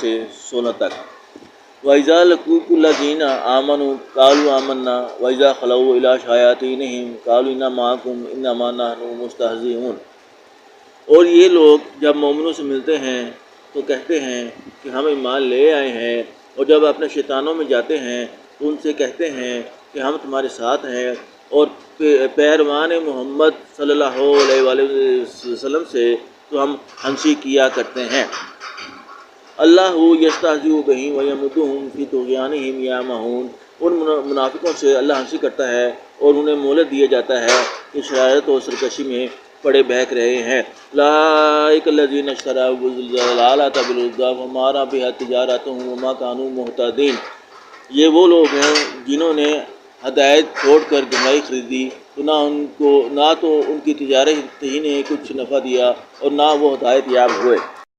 سے 16 تک۔ وَإِذَا لَقُوكُمُ الَّذِينَ آمَنُوا قَالُوا آمَنَّا وَإِذَا خَلَوْا إِلَىٰ شَيَاطِينِهِمْ قَالُوا إِنَّا مَعَكُمْ إِنَّمَا نَحْنُ مُسْتَهْزِئُونَ۔ اور یہ لوگ جب مومنوں سے ملتے ہیں تو کہتے ہیں کہ ہم ایمان لے آئے ہیں، اور جب اپنے شیطانوں میں جاتے ہیں تو ان سے کہتے ہیں کہ ہم تمہارے ساتھ ہیں، اور پیروان محمد صلی اللہ علیہ وآلہ وسلم سے تو ہم ہنسی کیا کرتے ہیں۔ اللہ یستہزئ بہم ویمدھم فی طغیانہم یعمہون۔ ان منافقوں سے اللہ ہنسی کرتا ہے اور انہیں مہلت دیا جاتا ہے کہ شرارت اور سرکشی میں پڑے بہک رہے ہیں۔ اولئک الذین اشتروا الضلالۃ بالہدی فما ربحت تجارتہم وما کانوا مہتدین۔ یہ وہ لوگ ہیں جنہوں نے ہدایت چھوڑ کر گمراہی خریدی، تو نہ تو ان کی تجارت ہی نے کچھ نفع دیا اور نہ وہ ہدایت یاب ہوئے۔